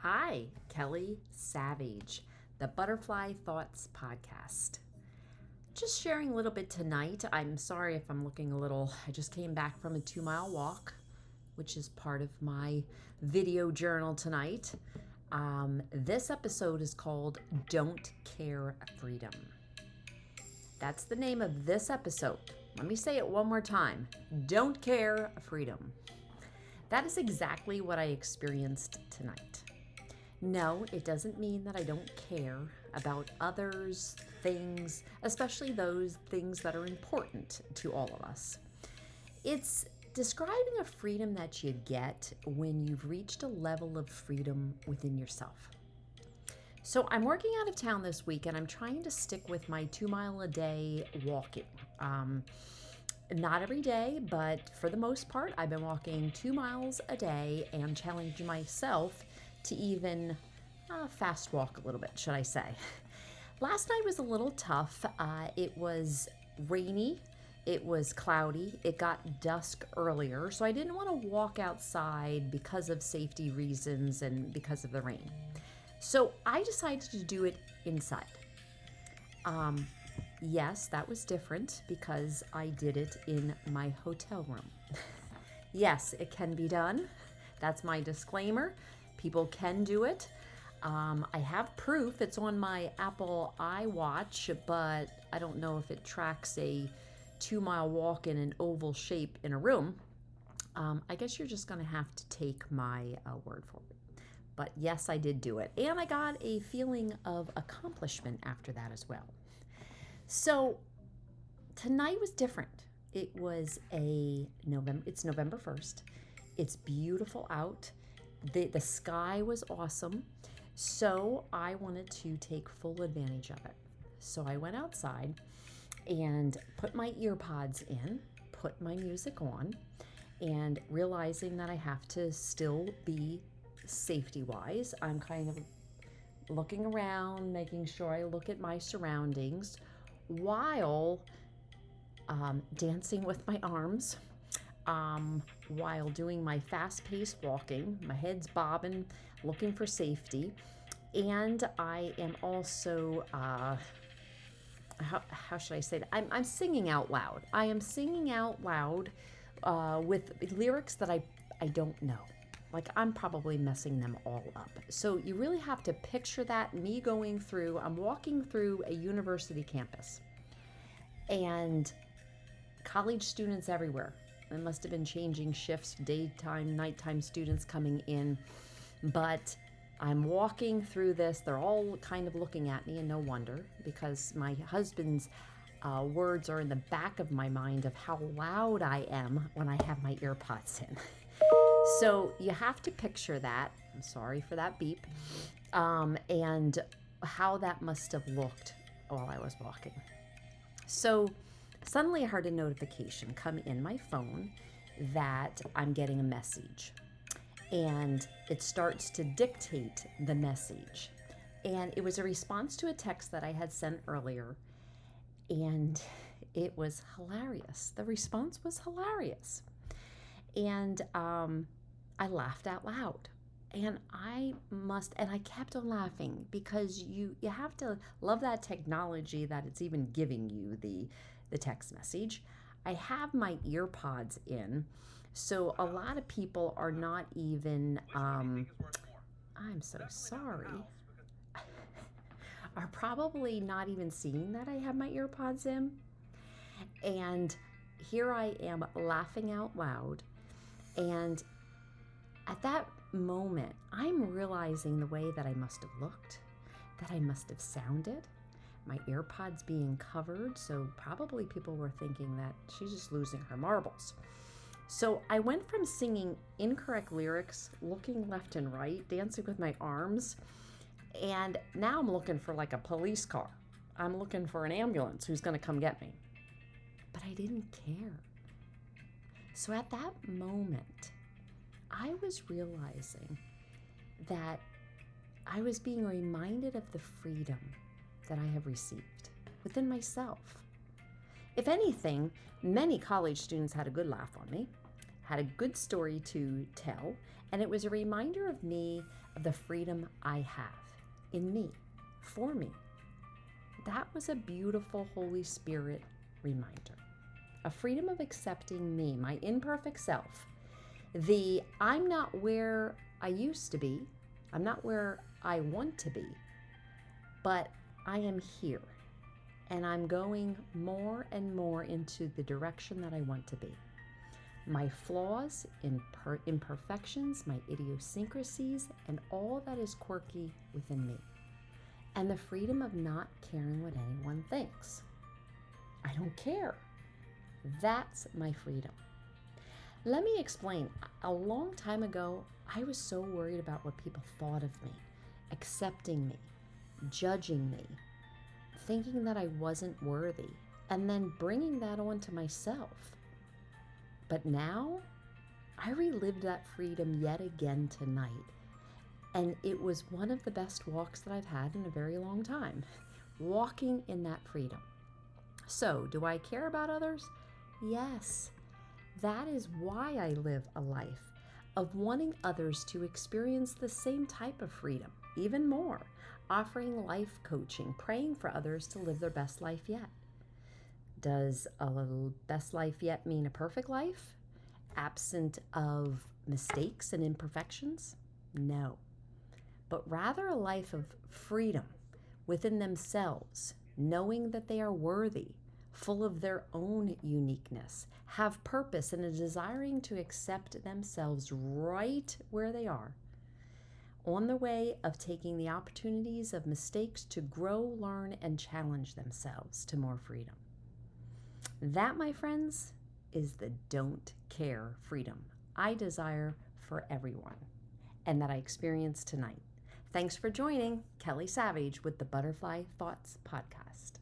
Hi, Kelly Savage, the Butterfly Thoughts Podcast. Just sharing a little bit tonight. I'm sorry if I'm looking a little, I just came back from a 2 mile walk, which is part of my video journal tonight. This episode is called Don't Care Freedom. That's the name of this episode. Let me say it one more time. Don't Care Freedom. That is exactly what I experienced tonight. No, it doesn't mean that I don't care about others, things, especially those things that are important to all of us. It's describing a freedom that you get when you've reached a level of freedom within yourself. So I'm working out of town this week and I'm trying to stick with my 2 mile a day walking. Not every day, but for the most part, I've been walking 2 miles a day and challenging myself to even fast walk a little bit, should I say. Last night was a little tough. It was rainy. It was cloudy. It got dusk earlier, so I didn't want to walk outside because of safety reasons and because of the rain. So I decided to do it inside. Yes, that was different because I did it in my hotel room. Yes, it can be done. That's my disclaimer. People can do it. I have proof. It's on my Apple iWatch, but I don't know if it tracks a 2 mile walk in an oval shape in a room. I guess you're just going to have to take my word for it. But yes, I did do it. And I got a feeling of accomplishment after that as well. So tonight was different. It's November 1st. It's beautiful out. The sky was awesome. So I wanted to take full advantage of it. So I went outside and put my ear pods in, put my music on, and realizing that I have to still be safety-wise, I'm kind of looking around, making sure I look at my surroundings while dancing with my arms, while doing my fast-paced walking. My head's bobbing, looking for safety. And I am also, how should I say that? I'm singing out loud. I am singing out loud with lyrics that I don't know. Like, I'm probably messing them all up. So you really have to picture that, me I'm walking through a university campus. And college students everywhere. I must have been changing shifts, daytime, nighttime students coming in. But I'm walking through this. They're all kind of looking at me, and no wonder, because my husband's words are in the back of my mind of how loud I am when I have my ear pods in. So you have to picture that. I'm sorry for that beep. And how that must have looked while I was walking. So suddenly I heard a notification come in my phone that I'm getting a message. And it starts to dictate the message. And it was a response to a text that I had sent earlier. And it was hilarious. The response was hilarious. And I laughed out loud. And I kept on laughing because you have to love that technology that it's even giving you the text message. I have my ear pods in, so a lot of people are not even, I'm so sorry, are probably not even seeing that I have my ear pods in. And here I am laughing out loud. And at that moment, I'm realizing the way that I must have looked, that I must have sounded, my ear pods being covered, so probably people were thinking that she's just losing her marbles. So I went from singing incorrect lyrics, looking left and right, dancing with my arms, and now I'm looking for like a police car. I'm looking for an ambulance who's going to come get me. But I didn't care. So at that moment, I was realizing that I was being reminded of the freedom that I have received within myself. If anything, many college students had a good laugh on me, had a good story to tell, and it was a reminder of me of the freedom I have in me, for me. That was a beautiful Holy Spirit reminder. A freedom of accepting me, my imperfect self. I'm not where I used to be. I'm not where I want to be. But I am here. And I'm going more and more into the direction that I want to be. My flaws, imperfections, my idiosyncrasies, and all that is quirky within me. And the freedom of not caring what anyone thinks. I don't care. That's my freedom. Let me explain. A long time ago, I was so worried about what people thought of me, accepting me, judging me, thinking that I wasn't worthy, and then bringing that on to myself. But now, I relived that freedom yet again tonight. And it was one of the best walks that I've had in a very long time, walking in that freedom. So, do I care about others? Yes. That is why I live a life of wanting others to experience the same type of freedom, even more, offering life coaching, praying for others to live their best life yet. Does a little best life yet mean a perfect life, absent of mistakes and imperfections? No. But rather a life of freedom within themselves, knowing that they are worthy, full of their own uniqueness, have purpose, and a desiring to accept themselves right where they are, on the way of taking the opportunities of mistakes to grow, learn, and challenge themselves to more freedom. That, my friends, is the don't care freedom I desire for everyone, and that I experienced tonight. Thanks for joining Kelly Savage with the Butterfly Thoughts Podcast.